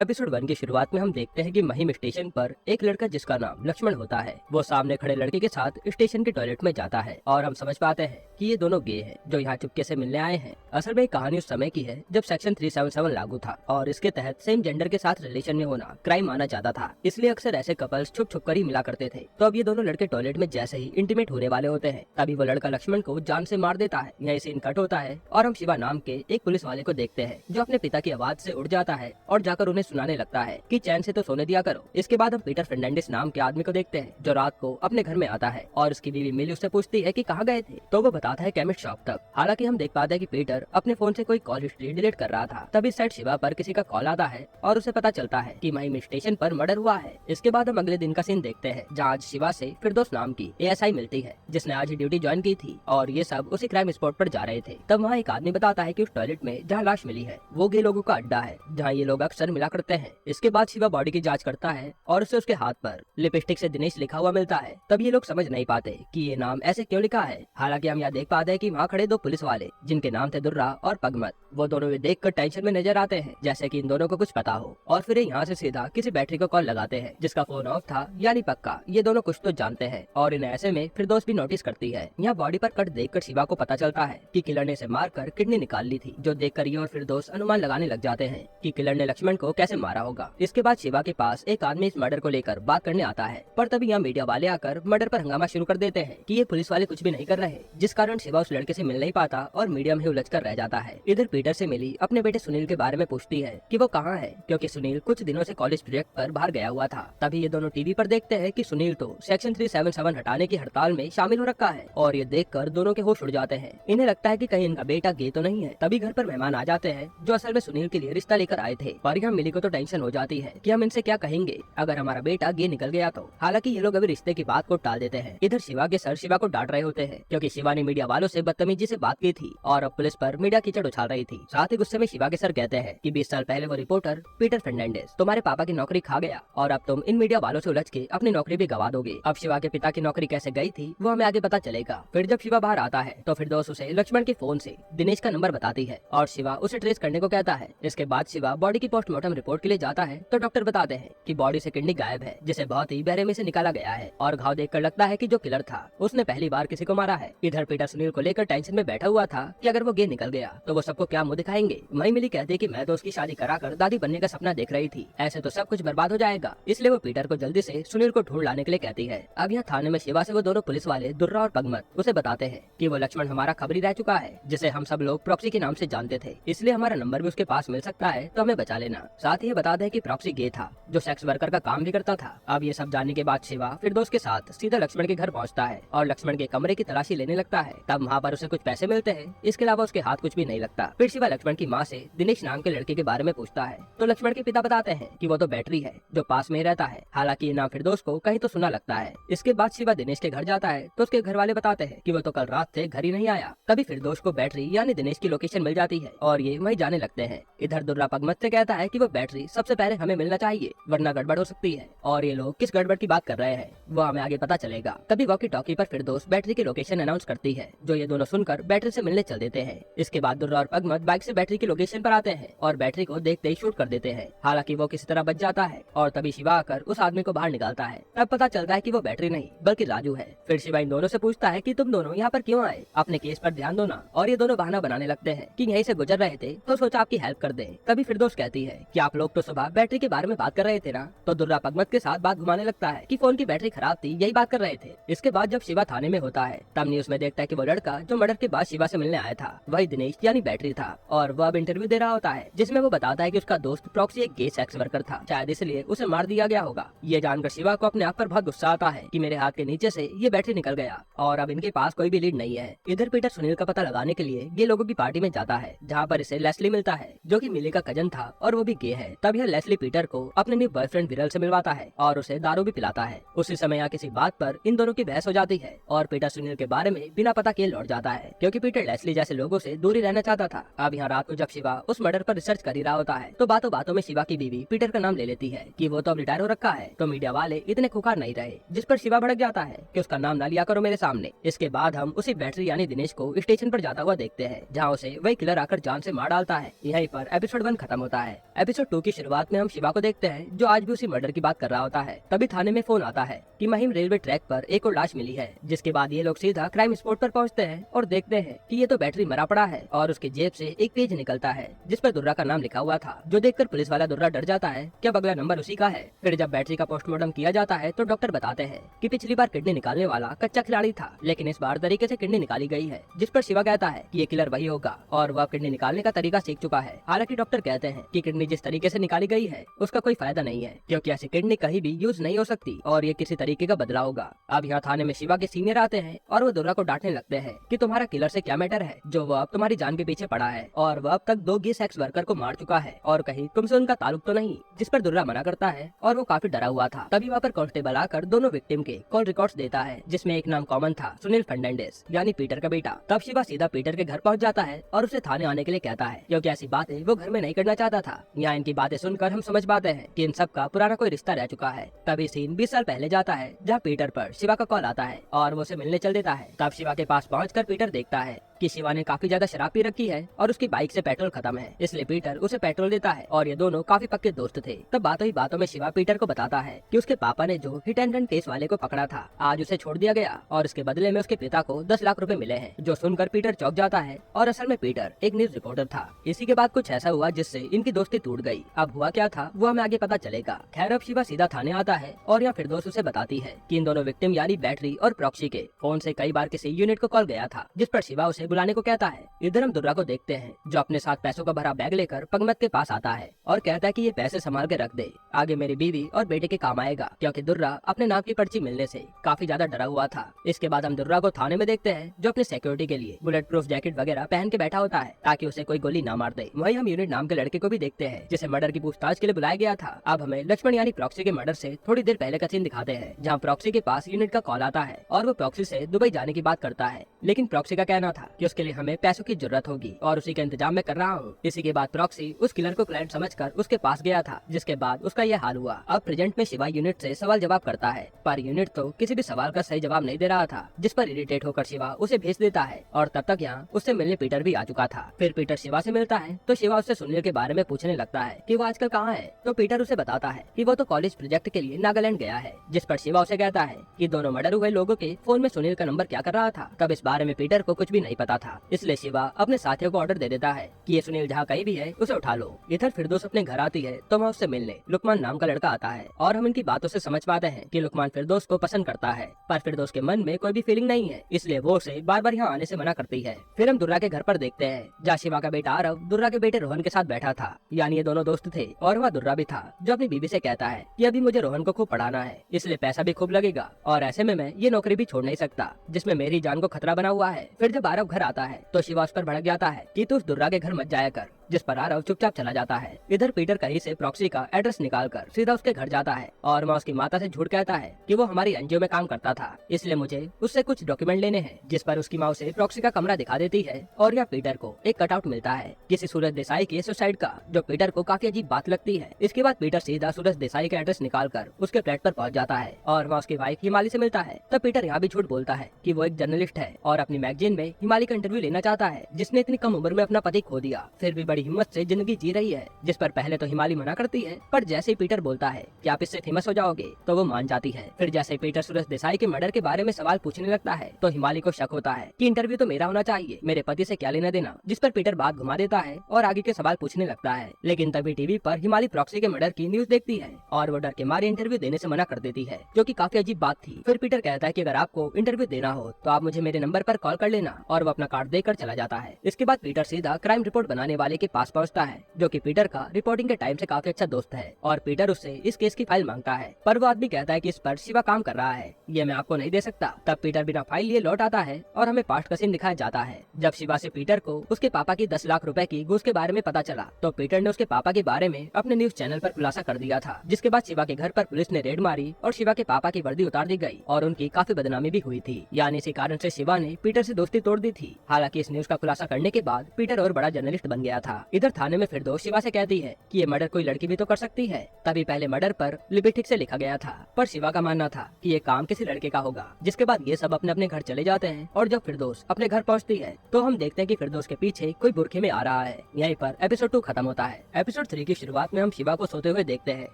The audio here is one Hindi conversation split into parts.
एपिसोड 1 की शुरुआत में हम देखते हैं कि महिम स्टेशन पर एक लड़का जिसका नाम लक्ष्मण होता है वो सामने खड़े लड़के के साथ स्टेशन के टॉयलेट में जाता है और हम समझ पाते हैं कि ये दोनों गे हैं जो यहाँ चुपके से मिलने आए हैं। असल में ये कहानी उस समय की है जब सेक्शन 377 लागू था और इसके तहत सेम जेंडर के साथ रिलेशन में होना क्राइम माना जाता था, इसलिए अक्सर ऐसे कपल्स छुप छुप कर ही मिला करते थे। तो अब ये दोनों लड़के टॉयलेट में जैसे ही इंटीमेट होने वाले होते हैं तभी वो लड़का लक्ष्मण को जान से मार देता है। यही सीन कट होता है और हम शिवा नाम के एक पुलिस वाले को देखते हैं जो अपने पिता की आवाज से उठ जाता है और जाकर उन्हें सुनाने लगता है कि चैन से तो सोने दिया करो। इसके बाद हम पीटर फर्नांडिस नाम के आदमी को देखते हैं जो रात को अपने घर में आता है और उसकी बीवी मिली उससे पूछती है कि कहाँ गए थे, तो वो बताता है केमिस्ट शॉप तक। हालांकि हम देख पाते हैं कि पीटर अपने फोन से कोई कॉल हिस्ट्री डिलीट कर रहा था। तभी सेट शिवा पर किसी का कॉल आता है और उसे पता चलता है कि महिम स्टेशन पर मर्डर हुआ है। इसके बाद हम अगले दिन का सीन देखते हैं जहाँ आज शिवा से फिरदौस नाम की एएसआई मिलती है जिसने आज ही ड्यूटी ज्वाइन की थी और ये सब उसी क्राइम स्पॉट पर जा रहे थे। तब वहाँ एक आदमी बताता है कि उस टॉयलेट में जहाँ लाश मिली है वो गे लोगों का अड्डा है जहाँ ये लोग अक्सर मिला करते हैं। इसके बाद शिवा बॉडी की जांच करता है और उसे उसके हाथ पर लिपस्टिक से दिनेश लिखा हुआ मिलता है। तब ये लोग समझ नहीं पाते कि ये नाम ऐसे क्यों लिखा है। हालांकि हम यहाँ देख पाते हैं कि वहाँ खड़े दो पुलिस वाले जिनके नाम थे दुर्रा और पगमत, वो दोनों देखकर टेंशन में नजर आते हैं जैसे कि इन दोनों को कुछ पता हो। और फिर यहाँ से सीधा किसी बैटरी को कॉल लगाते हैं जिसका फोन ऑफ था, यानी पक्का ये दोनों कुछ तो जानते हैं। और इन ऐसे में फिरदौस भी नोटिस करती है। यहाँ बॉडी पर कट देखकर शिवा को पता चलता है कि किलर ने इसे मारकर किडनी निकाल ली थी, जो देखकर ये और फिरदौस अनुमान लगाने लग जाते हैं कि किलर ने लक्ष्मण को कैसे मारा होगा। इसके बाद शिवा के पास एक आदमी इस मर्डर को लेकर बात करने आता है, पर तभी यहाँ मीडिया वाले आकर मर्डर पर हंगामा शुरू कर देते हैं कि ये पुलिस वाले कुछ भी नहीं कर रहे, जिस कारण शिवा उस लड़के से मिल नहीं पाता और मीडिया में उलझ कर रह जाता है। इधर पीटर से मिली अपने बेटे सुनील के बारे में पूछती है कि वो कहाँ है, क्योंकि सुनील कुछ दिनों से कॉलेज प्रोजेक्ट पर बाहर गया हुआ था। तभी ये दोनों टीवी पर देखते हैं कि सुनील तो सेक्शन 377 हटाने की हड़ताल में शामिल हो रखा है और ये देखकर दोनों के होश उड़ जाते हैं। इन्हें लगता है कि कहीं इनका बेटा गे तो नहीं है। तभी घर पर मेहमान आ जाते हैं जो असल में सुनील के लिए रिश्ता लेकर आए थे और यहाँ मिली को तो टेंशन हो जाती है कि हम इनसे क्या कहेंगे अगर हमारा बेटा गे निकल गया तो। हालांकि ये लोग अभी रिश्ते की बात को टाल देते हैं। इधर शिवा के सर शिवा को डांट रहे होते हैं क्योंकि शिवा ने मीडिया वालों से बदतमीजी से बात की थी और अब पुलिस पर मीडिया कीचड़ उछाल रही थी। साथ ही गुस्से में शिवा के सर कहते हैं कि 20 साल पहले वो रिपोर्टर पीटर फर्नांडिस तुम्हारे पापा की नौकरी खा गया और अब तुम इन मीडिया वालों से उलझ के अपनी नौकरी भी गवा दोगे। अब शिवा के पिता की नौकरी कैसे गई थी वो हमें आगे पता चलेगा। फिर जब शिवा बाहर आता है तो फिरदौस उसे लक्ष्मण के फोन से दिनेश का नंबर बताती है और शिवा उसे ट्रेस करने को कहता है। इसके बाद शिवा बॉडी की पोस्टमार्टम रिपोर्ट के लिए जाता है तो डॉक्टर बताते हैं कि बॉडी से किडनी गायब है जिसे बहुत ही बेरहमी से निकाला गया है और घाव देखकर लगता है कि जो किलर था उसने पहली बार किसी को मारा है। इधर पीटर सुनील को लेकर टेंशन में बैठा हुआ था कि अगर वो गे निकल गया तो वो सबको क्या मुंह दिखाएंगे। मई मिली कहती है कि मैं तो उसकी शादी कराकर दादी बनने का सपना देख रही थी, ऐसे तो सब कुछ बर्बाद हो जाएगा। इसलिए वो पीटर को जल्दी से सुनील को ढूंढ लाने के लिए कहती है। अब यहाँ थाने में शिवा से वो दोनों पुलिस वाले दुर्रा और पगमत उसे बताते हैं कि वो लक्ष्मण हमारा खबरी रह चुका है जिसे हम सब लोग प्रॉक्सी के नाम से जानते थे, इसलिए हमारा नंबर भी उसके पास मिल सकता है तो हमें बचा लेना। साथ ही बता दें कि प्रॉक्सी गे था जो सेक्स वर्कर का काम भी करता था। अब ये सब जानने के बाद शिवा फिरदौस के साथ सीधा लक्ष्मण के घर पहुंचता है और लक्ष्मण के कमरे की तलाशी लेने लगता है। तब वहाँ पर उसे कुछ पैसे मिलते हैं, इसके अलावा उसके हाथ कुछ भी नहीं लगता। फिर शिवा लक्ष्मण की माँ से दिनेश नाम के लड़के के बारे में पूछता है तो लक्ष्मण के पिता बताते हैं कि वो तो बैटरी है जो पास में रहता है। हालांकि ये नाम फिरदौस को कहीं तो सुना लगता है। इसके बाद शिवा दिनेश के घर जाता है तो उसके घर वाले बताते हैं कि वो तो कल रात से घर ही नहीं आया। तभी फिरदौस को बैटरी यानी दिनेश की लोकेशन मिल जाती है और ये वहीं जाने लगते हैं। इधर दुर्रा पगमत से कहता है कि वो बैटरी सबसे पहले हमें मिलना चाहिए वरना गड़बड़ हो सकती है और ये लोग किस गड़बड़ की बात कर रहे हैं वो हमें आगे पता चलेगा। तभी वॉकी टॉकी पर फिरदौस बैटरी की लोकेशन अनाउंस करती है जो ये दोनों सुनकर बैटरी से मिलने चल देते हैं। इसके बाद दुर्रा और पगमत बाइक से बैटरी की लोकेशन पर आते हैं और बैटरी को देखते ही शूट कर देते हैं। हालांकि वो किसी तरह बच जाता है और तभी शिवा आकर उस आदमी को बाहर निकालता है। तब पता चलता है कि वो बैटरी नहीं बल्कि राजू है। फिर शिवा इन दोनों से पूछता है कि तुम दोनों यहाँ पर क्यों आए, अपने केस पर ध्यान दो ना। और ये दोनों बहाना बनाने लगते हैं कि यहीं से गुजर रहे थे तो सोचा आपकी हेल्प कर दें। तभी फिरदौस कहती है कि आप लोग तो सुबह बैटरी के बारे में बात कर रहे थे ना। तो दुर्रा पगमत के साथ बात घुमाने लगता है कि फोन की बैटरी खराब थी, यही बात कर रहे थे। इसके बाद जब शिवा थाने में होता है तब न्यूज में देखता है कि वो लड़का जो मर्डर के बाद शिवा से मिलने आया था वही दिनेश यानी बैटरी था और वो अब इंटरव्यू दे रहा होता है जिसमें वो बताता है कि उसका दोस्त प्रॉक्सी एक गे सेक्स वर्कर था, शायद इसलिए उसे मार दिया गया होगा। ये जानकर शिवा को अपने आप पर बहुत गुस्सा आता है कि मेरे हाथ के नीचे से ये बैटरी निकल गया और अब इनके पास कोई भी लीड नहीं है। इधर पीटर सुनील का पता लगाने के लिए ये लोगों की पार्टी में जाता है जहाँ पर इसे लेस्ली मिलता है जो कि मिली का कजन था और वो भी गे है। तब यह लेस्ली पीटर को अपने न्यू बॉयफ्रेंड विरल से मिलवाता है और उसे दारू भी पिलाता है। उसी समय यहाँ किसी बात पर इन दोनों की बहस हो जाती है और पीटर सुनील के बारे में बिना पता किए लौट जाता है क्योंकि पीटर लेस्ली जैसे लोगों से दूरी रहना चाहता था। अब यहाँ रात को जब शिवा उस मर्डर पर रिसर्च कर ही रहा होता है तो बातों बातों में शिवा की बीवी पीटर का नाम ले लेती है कि वो तो अब रिटायर हो रखा है। तो मीडिया वाले इतने खुखार नहीं रहे, जिस पर शिवा भड़क जाता है कि उसका नाम ना लिया करो मेरे सामने। इसके बाद हम उसी बैटरी यानी दिनेश को स्टेशन पर जाता हुआ देखते हैं जहाँ उसे वही किलर आकर जान से मार डालता है। यहीं पर एपिसोड 1 खत्म होता है। एपिसोड 2 की शुरुआत में हम शिवा को देखते हैं जो आज भी उसी मर्डर की बात कर रहा होता है। तभी थाने में फोन आता है कि महिम रेलवे ट्रैक पर एक और लाश मिली है, जिसके बाद ये लोग सीधा क्राइम स्पॉट पर पहुंचते हैं और देखते हैं कि ये तो बैटरी मरा पड़ा है और उसकी जेब से एक पेज निकलता है जिस पर दुर्रा का नाम लिखा हुआ था, जो देखकर पुलिस वाला दुर्रा डर जाता है कि अब अगला नंबर उसी का है। फिर जब बैटरी का पोस्टमार्टम किया जाता है तो डॉक्टर बताते हैं कि पिछली बार किडनी निकालने वाला कच्चा खिलाड़ी था, लेकिन इस बार तरीके से किडनी निकाली गई है, जिस पर शिवा कहता है कि ये किलर वही होगा और वह किडनी निकालने का तरीका सीख चुका है। हालांकि डॉक्टर कहते हैं कि किडनी जिस तरीके से निकाली गई है उसका कोई फायदा नहीं है, क्योंकि ऐसी किडनी कहीं भी यूज नहीं हो सकती और ये किसी तरीके का बदला होगा। अब यहाँ थाने में शिवा के सीनियर आते हैं और वो दुर्रा को डांटने लगते हैं कि तुम्हारा किलर से क्या मैटर है, जो वो अब तुम्हारी जान के पीछे पड़ा है और वह अब तक 2 गे सेक्स वर्कर को मार चुका है और कहीं तुमसे उनका ताल्लुक तो नहीं। जिस पर दुर्रा मना करता है और वो काफी डरा हुआ था। तभी वहाँ पर कांस्टेबल आकर दोनों विक्टिम के कॉल रिकॉर्ड्स देता है, जिसमें एक नाम कॉमन था, सुनील फर्नांडिस यानी पीटर का बेटा। तब शिवा सीधा पीटर के घर पहुँच जाता है और उसे थाने आने के लिए कहता है, क्योंकि ऐसी बातें वो घर में नहीं करना चाहता था। यहाँ इनकी बातें सुनकर हम समझ पाते हैं कि इन सब का पुराना कोई रिश्ता रह चुका है। तभी सीन 20 साल पहले जाता है जहाँ पीटर पर शिवा का कॉल आता है और वो उसे मिलने चल देता है। तब शिवा के पास पहुंचकर पीटर देखता है कि शिवा ने काफी ज्यादा शराब पी रखी है और उसकी बाइक से पेट्रोल खत्म है, इसलिए पीटर उसे पेट्रोल देता है और ये दोनों काफी पक्के दोस्त थे। तब बातों ही बातों में शिवा पीटर को बताता है कि उसके पापा ने जो हिट एंड रन केस वाले को पकड़ा था आज उसे छोड़ दिया गया और इसके बदले में उसके पिता को 10 लाख रुपए मिले हैं। जो सुनकर पीटर चौंक जाता है और असल में पीटर एक न्यूज रिपोर्टर था। इसी के बाद कुछ ऐसा हुआ जिससे इनकी दोस्ती टूट गई। अब हुआ क्या था वो हमें आगे पता चलेगा। खैर अब शिवा सीधा थाने आता है और यहाँ फिरदौस उसे बताती है कि इन दोनों विक्टिम यानी बैटरी और प्रॉक्सी के फोन से कई बार किसी यूनिट को कॉल गया था, जिस पर शिवा उसे बुलाने को कहता है। इधर हम दुर्रा को देखते हैं जो अपने साथ पैसों का भरा बैग लेकर पगमत के पास आता है और कहता है कि ये पैसे संभाल के रख दे, आगे मेरी बीवी और बेटे के काम आएगा, क्योंकि दुर्रा अपने नाम की पर्ची मिलने से काफी ज्यादा डरा हुआ था। इसके बाद हम दुर्रा को थाने में देखते हैं जो अपनी सिक्योरिटी के लिए बुलेट प्रूफ जैकेट वगैरह पहन के बैठा होता है ताकि उसे कोई गोली ना मार दे। वहीं हम यूनिट नाम के लड़के को भी देखते हैं जिसे मर्डर की पूछताछ के लिए बुलाया गया था। अब हमें लक्ष्मण यानी प्रॉक्सी के मर्डर से थोड़ी देर पहले का सीन दिखाते हैं जहाँ प्रॉक्सी के पास यूनिट का कॉल आता है और वो प्रॉक्सी से दुबई जाने की बात करता है, लेकिन प्रॉक्सी का कहना था कि उसके लिए हमें पैसों की जरूरत होगी और उसी का इंतजाम मैं कर रहा हूँ। इसी के बाद प्रॉक्सी उस किलर को क्लाइंट समझकर उसके पास गया था, जिसके बाद उसका यह हाल हुआ। अब प्रेजेंट में शिवा यूनिट से सवाल जवाब करता है पर यूनिट तो किसी भी सवाल का सही जवाब नहीं दे रहा था, जिस पर इरिटेट होकर शिवा उसे भेज देता है और तब तक यहाँ उससे मिलने पीटर भी आ चुका था। फिर पीटर शिवा से मिलता है तो शिवा उससे सुनील के बारे में पूछने लगता है कि वो आजकल कहाँ है, तो पीटर उसे बताता है कि वो तो कॉलेज प्रोजेक्ट के लिए नागालैंड गया है, जिस पर शिवा उसे कहता है कि दोनों मर्डर हुए लोगों के फोन में सुनील का नंबर क्या कर रहा था। तब इस बारे में पीटर को कुछ भी नहीं पता था, इसलिए शिवा अपने साथियों को ऑर्डर दे देता है कि ये सुनील जहाँ कहीं भी है उसे उठा लो। इधर फिरदौस अपने घर आती है तो वहाँ उससे मिलने लुकमान नाम का लड़का आता है और हम इनकी बातों से समझ पाते हैं कि लुकमान फिरदौस को पसंद करता है, पर फिरदौस के मन में कोई भी फीलिंग नहीं है, इसलिए वो उसे बार बार यहाँ आने से मना करती है। फिर हम दुर्रा के घर पर देखते हैं जहाँ शिवा का बेटा आरव दुर्रा के बेटे रोहन के साथ बैठा था, यानी ये दोनों दोस्त थे और वहाँ दुर्रा भी था जो अपनी बीवी से कहता है कि अभी मुझे रोहन को खूब पढ़ाना है, इसलिए पैसा भी खूब लगेगा और ऐसे में मैं ये नौकरी भी छोड़ नहीं सकता जिसमें मेरी जान को खतरा बना हुआ है। फिर जब आरव घर आता है तो शिवा उस पर भड़क जाता है कि तू उस दुर्रा के घर मत जाया कर, जिस पर आरव चुपचाप चला जाता है। इधर पीटर कहीं से प्रॉक्सी का एड्रेस निकालकर सीधा उसके घर जाता है और वहाँ उसकी माता से झूठ कहता है कि वो हमारी एनजीओ में काम करता था, इसलिए मुझे उससे कुछ डॉक्यूमेंट लेने हैं, जिस पर उसकी माँ उसे प्रॉक्सी का कमरा दिखा देती है और यहाँ पीटर को एक कटआउट मिलता है किसी सूरज देसाई के सुसाइड का, जो पीटर को काफी अजीब बात लगती है। इसके बाद पीटर सीधा सूरज देसाई का एड्रेस निकालकर उसके फ्लैट पर पहुंच जाता है और वहाँ उसकी वाइफ हिमाली से मिलता है। तब पीटर यहाँ भी झूठ बोलता है कि वो एक जर्नलिस्ट है और अपनी मैगजीन में हिमाली का इंटरव्यू लेना चाहता है, जिसने इतनी कम उम्र में अपना पति खो दिया, फिर भी बड़ी हिम्मत से जिंदगी जी रही है। जिस पर पहले तो हिमाली मना करती है, पर जैसे ही पीटर बोलता है कि आप इससे फेमस हो जाओगे तो वो मान जाती है। फिर जैसे पीटर सूरज देसाई के मर्डर के बारे में सवाल पूछने लगता है तो हिमाली को शक होता है कि इंटरव्यू तो मेरा होना चाहिए, मेरे पति से क्या लेना देना, जिस पर पीटर बात घुमा देता है और आगे के सवाल पूछने लगता है। लेकिन तभी टीवी पर हिमाली प्रॉक्सी के मर्डर की न्यूज देखती है और वो डर के मारे इंटरव्यू देने से मना कर देती है, जो कि काफी अजीब बात थी। फिर पीटर कहता है कि अगर आपको इंटरव्यू देना हो तो आप मुझे मेरे नंबर पर कॉल कर लेना और वो अपना कार्ड देकर चला जाता है। इसके बाद पीटर सीधा क्राइम रिपोर्ट बनाने वाले के पास पहुंचता है, जो कि पीटर का रिपोर्टिंग के टाइम से काफी अच्छा दोस्त है और पीटर उससे इस केस की फाइल मांगता है, पर वो आदमी कहता है कि इस पर शिवा काम कर रहा है, ये मैं आपको नहीं दे सकता। तब पीटर बिना फाइल लिए लौट आता है और हमें पास्ट का सीन दिखाया जाता है जब शिवा से पीटर को उसके पापा की 10 लाख रुपए की घूस के बारे में पता चला तो पीटर ने उसके पापा के बारे में अपने न्यूज चैनल पर खुलासा कर दिया था, जिसके बाद शिवा के घर पर पुलिस ने रेड मारी और शिवा के पापा की वर्दी उतार दी गई और उनकी काफी बदनामी भी हुई थी, यानी इसी कारण से शिवा ने पीटर से दोस्ती तोड़ दी थी। हालांकि इस न्यूज का खुलासा करने के बाद पीटर और बड़ा जर्नलिस्ट बन गया था। था। इधर थाने में फिरदौस शिवा से कहती है कि ये मर्डर कोई लड़की भी तो कर सकती है, तभी पहले मर्डर पर लिपिस्टिक से लिखा गया था। पर शिवा का मानना था कि ये काम किसी लड़के का होगा। जिसके बाद ये सब अपने अपने घर चले जाते हैं और जब फिरदौस अपने घर पहुंचती है तो हम देखते हैं कि फिरदौस के पीछे कोई बुरखे में आ रहा है। यहीं पर एपिसोड 2 खत्म होता है। एपिसोड 3 की शुरुआत में हम शिवा को सोते हुए देखते हैं,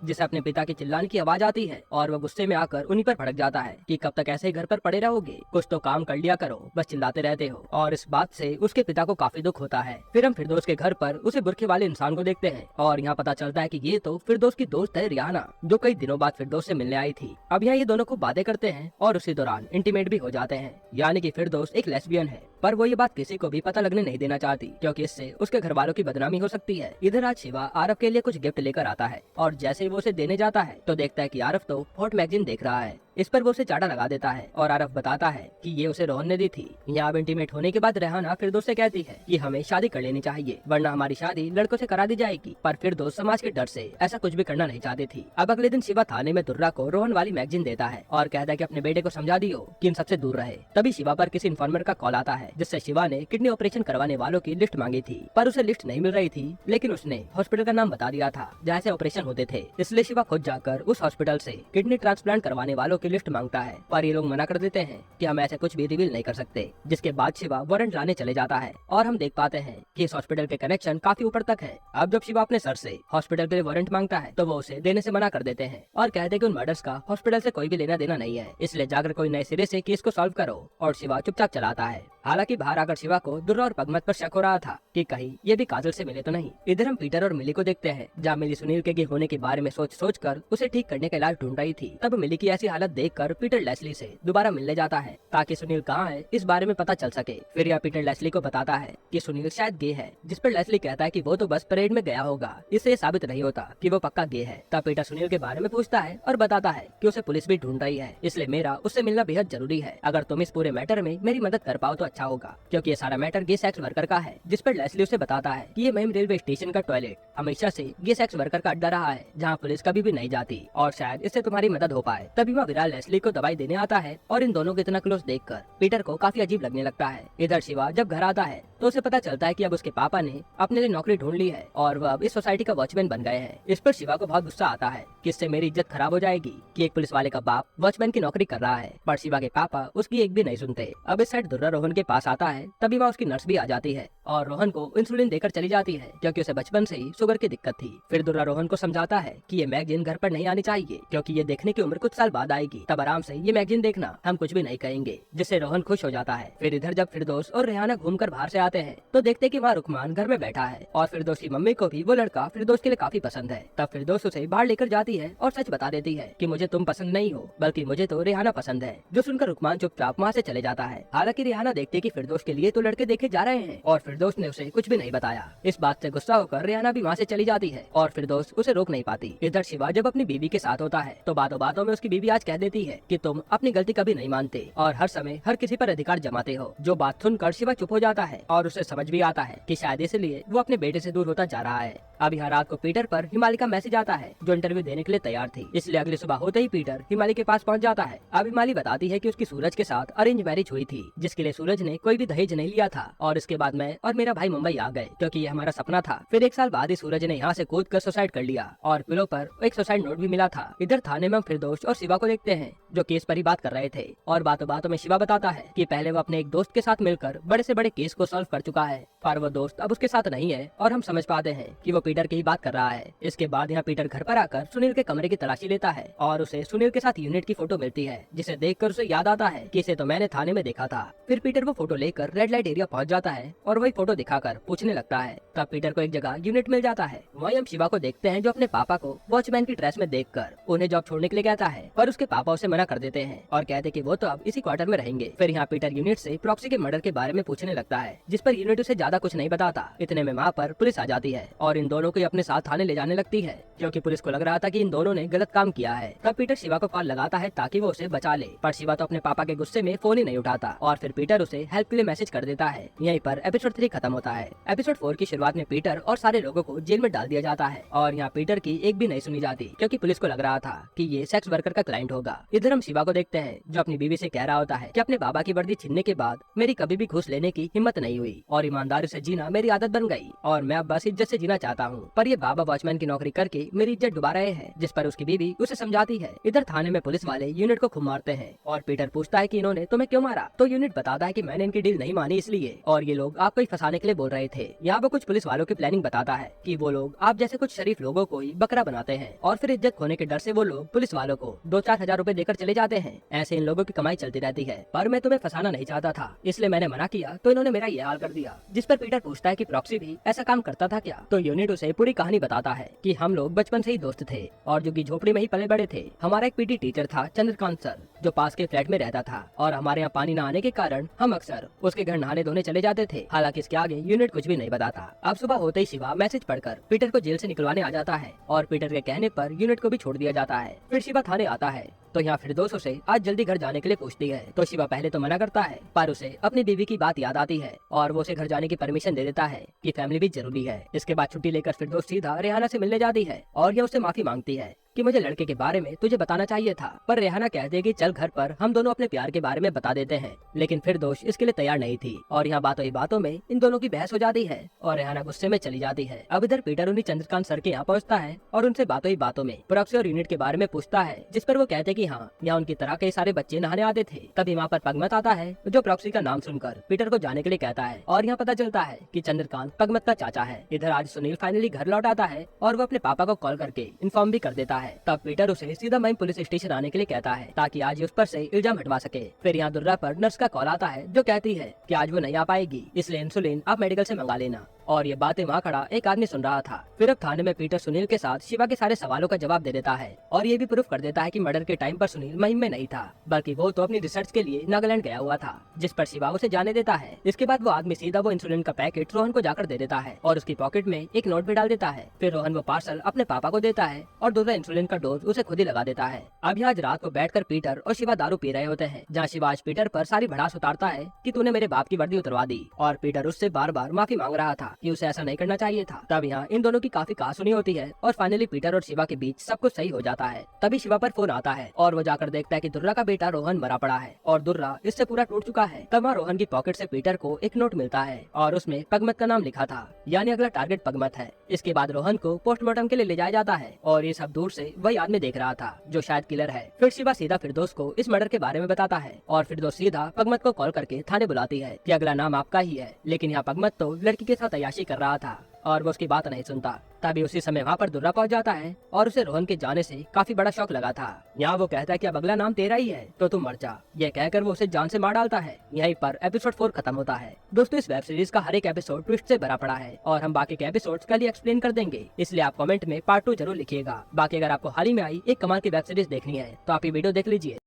जिसे अपने पिता की चिल्लाने की आवाज आती है और वो गुस्से में आकर उन्हीं पर भड़क जाता है कि कब तक ऐसे ही घर पर पड़े रहोगे, कुछ तो काम कर लिया करो, बस चिल्लाते रहते हो। और इस बात से उसके पिता को काफी दुख होता है। फिर हम फिरदौस के घर पर उसे बुरखे वाले इंसान को देखते हैं और यहाँ पता चलता है कि ये तो फिरदौस की दोस्त है रियाना, जो कई दिनों बाद फिरदौस से मिलने आई थी। अब यहाँ ये दोनों खूब बातें करते हैं और उसी दौरान इंटीमेट भी हो जाते हैं। यानी कि फिरदौस एक लेस्बियन है, पर वो ये बात किसी को भी पता लगने नहीं देना चाहती क्योंकि इससे उसके घर वालों की बदनामी हो सकती है। इधर आज शिवा आरव के लिए कुछ गिफ्ट लेकर आता है और जैसे ही वो उसे देने जाता है तो देखता है कि आरव तो हॉट मैगजीन देख रहा है। इस पर वो उसे चाटा लगा देता है और आरव बताता है कि ये उसे रोहन ने दी थी। यहाँ अब इंटीमेट होने के बाद रेहाना फिरदौस से कहती है कि हमें शादी कर लेनी चाहिए वरना हमारी शादी लड़कों से करा दी जाएगी, पर फिरदौस समाज के डर से ऐसा कुछ भी करना नहीं चाहती थी। अब अगले दिन शिवा थाने में दुर्रा को रोहन वाली मैगजीन देता है और कहता है कि अपने बेटे को समझा दियो कि इन सबसे दूर रहे। तभी शिवा पर किसी इन्फॉर्मर का कॉल आता है, जिससे शिवा ने किडनी ऑपरेशन करवाने वालों की लिस्ट मांगी थी, पर उसे लिस्ट नहीं मिल रही थी। लेकिन उसने हॉस्पिटल का नाम बता दिया था जहाँ से ऑपरेशन होते थे, इसलिए शिवा खुद जाकर उस हॉस्पिटल से किडनी ट्रांसप्लांट करवाने वालों की लिस्ट मांगता है, पर ये लोग मना कर देते हैं कि हम ऐसे कुछ भी रिवील नहीं कर सकते। जिसके बाद शिवा वारंट लाने चले जाता है और हम देख पाते हैं कि इस हॉस्पिटल के कनेक्शन काफी ऊपर तक है। अब जब शिवा अपने सर से हॉस्पिटल के लिए वारंट मांगता है तो वो उसे देने से मना कर देते हैं और कहते हैं कि उन मर्डर्स का हॉस्पिटल से कोई भी लेना देना नहीं है, इसलिए जाकर कोई नए सिरे से केस को सॉल्व करो। और शिवा चुपचाप चलाता है। हालांकि बाहर आकर शिवा को दुर्रा और पगमत पर शक हो रहा था कि कहीं ये भी काजल से मिले तो नहीं। इधर हम पीटर और मिली को देखते हैं, जहाँ मिली सुनील के होने के बारे में सोच कर उसे ठीक करने का इलाज ढूंढ रही थी। तब मिली की ऐसी हालत देखकर पीटर लेस्ली से दोबारा मिलने जाता है ताकि सुनील कहाँ है इस बारे में पता चल सके। फिर यह पीटर लेस्ली को बताता है कि सुनील शायद गे है, जिस पर लेस्ली कहता है कि वो तो बस परेड में गया होगा, इससे साबित नहीं होता कि वो पक्का गे है। तब पीटर सुनील के बारे में पूछता है और बताता है कि उसे पुलिस भी ढूंढ रही है, इसलिए मेरा उससे मिलना बेहद जरूरी है। अगर तुम इस पूरे मैटर में मेरी मदद कर पाओ तो अच्छा होगा, क्योंकि ये सारा मैटर गे सेक्स वर्कर का है। जिस पर लेस्ली उसे बताता है कि ये महिम रेलवे स्टेशन का टॉयलेट हमेशा से गे सेक्स वर्कर का अड्डा रहा है, जहाँ पुलिस कभी भी नहीं जाती और शायद इससे तुम्हारी मदद हो पाए। तभी वह विराल लेस्ली को दवाई देने आता है और इन दोनों को इतना क्लोज देखकर पीटर को काफी अजीब लगने लगता है। इधर शिवा जब घर आता है तो उसे पता चलता है कि अब उसके पापा ने अपने लिए नौकरी ढूंढ ली है और वह अब इस सोसाइटी का वॉचमैन बन गए हैं। इस पर शिवा को बहुत गुस्सा आता है कि इससे मेरी इज्जत खराब हो जाएगी कि एक पुलिस वाले का बाप वॉचमैन की नौकरी कर रहा है, पर शिवा के पापा उसकी एक भी नहीं सुनते। अब इस साइड दुर्रा रोहन के पास आता है, तभी वहाँ उसकी नर्स भी आ जाती है और रोहन को इंसुलिन देकर चली जाती है क्योंकि उसे बचपन से ही शुगर की दिक्कत थी। फिर दुर्रा रोहन को समझाता है कि ये मैगजीन घर पर नहीं आनी चाहिए क्योंकि ये देखने की उम्र कुछ साल बाद आएगी, तब आराम से ये मैगजीन देखना, हम कुछ भी नहीं कहेंगे, जिससे रोहन खुश हो जाता है। फिर इधर जब फिरदौस और रेहाना घूमकर बाहर से आते हैं तो देखते कि वहाँ रुकमान घर में बैठा है और फिरदौस की मम्मी को भी वो लड़का फिरदौस के लिए काफी पसंद है। तब फिरदौस उसे बाहर लेकर जाती है और सच बता देती है कि मुझे तुम पसंद नहीं हो बल्कि मुझे तो रेहाना पसंद है, जो सुनकर रुकमान चुपचाप वहाँ से चले जाता है। हालांकि रेहाना देखती है कि फिरदौस के लिए तो लड़के देखे जा रहे हैं और फिरदौस ने उसे कुछ भी नहीं बताया। इस बात से गुस्सा होकर रेहाना भी वहाँ से चली जाती है और फिरदौस उसे रोक नहीं पाती। इधर शिवा जब अपनी बीवी के साथ होता है तो बातों बातों में उसकी बीवी आज कह देती है कि तुम अपनी गलती कभी नहीं मानते और हर समय हर किसी पर अधिकार जमाते हो। जो बात सुनकर शिवा चुप हो जाता है और उसे समझ भी आता है कि शायद इसलिए वो अपने बेटे से दूर होता जा रहा है। अब यहाँ रात को पीटर पर हिमालय का मैसेज आता है जो इंटरव्यू देने के लिए तैयार थी, इसलिए अगली सुबह होते ही पीटर हिमालय के पास पहुँच जाता है। अब हिमालय बताती है कि उसकी सूरज के साथ अरेंज मैरिज हुई थी, जिसके लिए सूरज ने कोई भी दहेज नहीं लिया था और इसके बाद मैं और मेरा भाई मुंबई आ गए क्योंकि ये हमारा सपना था। फिर एक साल बाद ही सूरज ने यहाँ से कूद कर सुसाइड कर लिया और पिलो पर एक सुसाइड नोट भी मिला था। इधर थाने में फिरदौस और शिवा को देखते हैं जो केस पर ही बात कर रहे थे और बातों बातों में शिवा बताता है कि पहले वो अपने एक दोस्त के साथ मिलकर बड़े से बड़े केस को सॉल्व कर चुका है, पर वो दोस्त अब उसके साथ नहीं है और हम समझ पाते हैं कि वो पीटर की ही बात कर रहा है। इसके बाद यहाँ पीटर घर पर आकर सुनील के कमरे की तलाशी लेता है और उसे सुनील के साथ यूनिट की फोटो मिलती है, जिसे देखकर उसे याद आता है कि इसे तो मैंने थाने में देखा था। फिर पीटर वो फोटो लेकर रेड लाइट एरिया पहुंच जाता है और वही फोटो दिखाकर पूछने लगता है। तब पीटर को एक जगह यूनिट मिल जाता है। वहीं हम शिवा को देखते हैं जो अपने पापा को वॉचमैन की ड्रेस में देखकर उन्हें जॉब छोड़ने के लिए कहता है, पर उसके पापा उसे मना कर देते हैं और कहते कि वो तो अब इसी क्वार्टर में रहेंगे। फिर यहाँ पीटर यूनिट से प्रॉक्सी के मर्डर के बारे में पूछने लगता है, जिस पर यूनिट उसे ज्यादा कुछ नहीं बताता। इतने में वहाँ पर पुलिस आ जाती है और इन दोनों दोनों को ही अपने साथ थाने ले जाने लगती है, क्योंकि पुलिस को लग रहा था कि इन दोनों ने गलत काम किया है। तब पीटर शिवा को कॉल लगाता है ताकि वो उसे बचा ले, पर शिवा तो अपने पापा के गुस्से में फोन ही नहीं उठाता और फिर पीटर उसे हेल्प के लिए मैसेज कर देता है। यहीं पर एपिसोड 3 खत्म होता है। एपिसोड 4 की शुरुआत में पीटर और सारे लोगों को जेल में डाल दिया जाता है और यहाँ पीटर की एक भी नहीं सुनी जाती, क्योंकि पुलिस को लग रहा था कि ये सेक्स वर्कर का क्लाइंट होगा। इधर हम शिवा को देखते हैं जो अपनी बीवी से कह रहा होता है कि अपने बाबा की वर्दी छीनने के बाद मेरी कभी भी घूस लेने की हिम्मत नहीं हुई और ईमानदारी से जीना मेरी आदत बन गई और मैं अब बस इज्जत से जीना चाहता हूँ। पर ये बाबा वॉचमैन की नौकरी करके मेरी इज्जत डुबा रहे हैं, जिस पर उसकी बीवी उसे समझाती है। इधर थाने में पुलिस वाले यूनिट को खूब मारते हैं और पीटर पूछता है कि इन्होंने तुम्हें क्यों मारा, तो यूनिट बताता है कि मैंने इनकी डील नहीं मानी इसलिए, और ये लोग आपको ही फंसाने के लिए बोल रहे थे। यहाँ वो कुछ पुलिस वालों की प्लानिंग बताता है कि वो लोग आप जैसे कुछ शरीफ लोगों को ही बकरा बनाते हैं और फिर इज्जत खोने के डर से वो लोग पुलिस वालों को 2-4 हजार रूपए देकर चले जाते हैं। ऐसे इन लोगों की कमाई चलती रहती है, पर मैं तुम्हें फंसाना नहीं चाहता था इसलिए मैंने मना किया, तो इन्होंने मेरा ये हाल कर दिया। जिस पर पीटर पूछता है कि प्रॉक्सी भी ऐसा काम करता था क्या, तो यूनिट उसे पूरी कहानी बताता है कि हम लोग बचपन से ही दोस्त थे और जो की झोपड़ी में ही पले बड़े थे। हमारा एक पीटी टीचर था चंद्रकांत सर, जो पास के फ्लैट में रहता था और हमारे यहाँ पानी न आने के कारण हम अक्सर उसके घर नहाने धोने चले जाते थे। हालांकि इसके आगे यूनिट कुछ भी नहीं बताता। अब सुबह होते ही शिवा मैसेज पढ़कर पीटर को जेल से निकलवाने आ जाता है और पीटर के कहने पर यूनिट को भी छोड़ दिया जाता है। फिर शिवा थाने आता है तो यहाँ फिरदौस उसे आज जल्दी घर जाने के लिए पूछती है, तो शिवा पहले तो मना करता है, पर उसे अपनी बीवी की बात याद आती है और वो उसे घर जाने की परमिशन दे देता है कि फैमिली भी जरूरी है। इसके बाद छुट्टी लेकर फिरदौस सीधा रेहाना से मिलने जाती है और यह उससे माफी मांगती है कि मुझे लड़के के बारे में तुझे बताना चाहिए था, पर रेहाना कहती है कि चल घर पर हम दोनों अपने प्यार के बारे में बता देते हैं, लेकिन फिरदौस इसके लिए तैयार नहीं थी और यहाँ बातों ही बातों में इन दोनों की बहस हो जाती है और रेहाना गुस्से में चली जाती है। अब इधर पीटर उन्हीं चंद्रकांत सर के यहाँ पहुँचता है और उनसे बातों ही बातों में प्रॉक्सी और यूनिट के बारे में पूछता है, जिस पर वो कहते कि हाँ, यहाँ उनकी तरह के सारे बच्चे नहाने आते थे। तभी वहाँ पर पगमत आता है जो प्रॉक्सी का नाम सुनकर पीटर को जाने के लिए कहता है और यहाँ पता चलता है कि चंद्रकांत पगमत का चाचा है। इधर आज सुनील फाइनली घर लौट आता है और वो अपने पापा को कॉल करके इन्फॉर्म भी कर देता है। तब पीटर उसे सीधा मई पुलिस स्टेशन आने के लिए कहता है ताकि आज उस पर से इल्जाम हटवा सके। फिर यहाँ दुर्रा पर नर्स का कॉल आता है जो कहती है कि आज वो नहीं आ पाएगी, इसलिए इंसुलिन आप मेडिकल से मंगा लेना। और ये बातें वहाँ खड़ा एक आदमी सुन रहा था। फिर अब थाने में पीटर सुनील के साथ शिवा के सारे सवालों का जवाब दे देता है और ये भी प्रूफ कर देता है कि मर्डर के टाइम पर सुनील महिम में नहीं था, बल्कि वो तो अपनी रिसर्च के लिए नागालैंड गया हुआ था, जिस पर शिवा उसे जाने देता है। इसके बाद वो आदमी सीधा वो इंसुलिन का पैकेट रोहन को जाकर दे देता है और उसकी पॉकेट में एक नोट भी डाल देता है। फिर रोहन वो पार्सल अपने पापा को देता है और दूसरा इंसुलिन का डोज उसे खुद ही लगा देता है। अब आज रात को बैठकर पीटर और शिवा दारू पी रहे होते हैं, जहाँ शिवा आज पीटर पर सारी भड़ास उतारता है कि तूने मेरे बाप की वर्दी उतरवा दी, और पीटर उससे बार बार माफी मांग रहा था कि उसे ऐसा नहीं करना चाहिए था। तब यहाँ इन दोनों की काफी कहासुनी होती है और फाइनली पीटर और शिवा के बीच सब कुछ सही हो जाता है। तभी शिवा पर फोन आता है और वो जाकर देखता है कि दुर्रा का बेटा रोहन मरा पड़ा है और दुर्रा इससे पूरा टूट चुका है। तब वहाँ रोहन की पॉकेट से पीटर को एक नोट मिलता है और उसमें पगमत का नाम लिखा था, यानी अगला टारगेट पगमत है। इसके बाद रोहन को पोस्टमार्टम के लिए ले जाया जाता है और ये सब दूर से वही आदमी देख रहा था जो शायद किलर है। फिर शिवा सीधा फिरदौस को इस मर्डर के बारे में बताता है और फिरदौस सीधा पगमत को कॉल करके थाने बुलाती है कि अगला नाम आपका ही है, लेकिन यहाँ पगमत तो लड़की के साथ अय्याशी कर रहा था और वो उसकी बात नहीं सुनता। तभी उसी समय वहाँ पर दुर्रा पहुँच जाता है और उसे रोहन के जाने से काफी बड़ा शौक लगा था। यहाँ वो कहता है कि अब अगला नाम तेरा ही है तो तुम मर जा। यह कहकर वो उसे जान से मार डालता है। यहीं पर एपिसोड 4 खत्म होता है। दोस्तों, इस वेब सीरीज का हर एक एपिसोड ट्विस्ट से भरा पड़ा है और हम बाकी के एपिसोड्स कल ही एक्सप्लेन कर देंगे, इसलिए आप कमेंट में पार्ट 2 जरूर लिखिएगा। बाकी अगर आपको हाल ही में आई एक कमाल की वेब सीरीज देखनी है तो आप ये वीडियो देख लीजिए।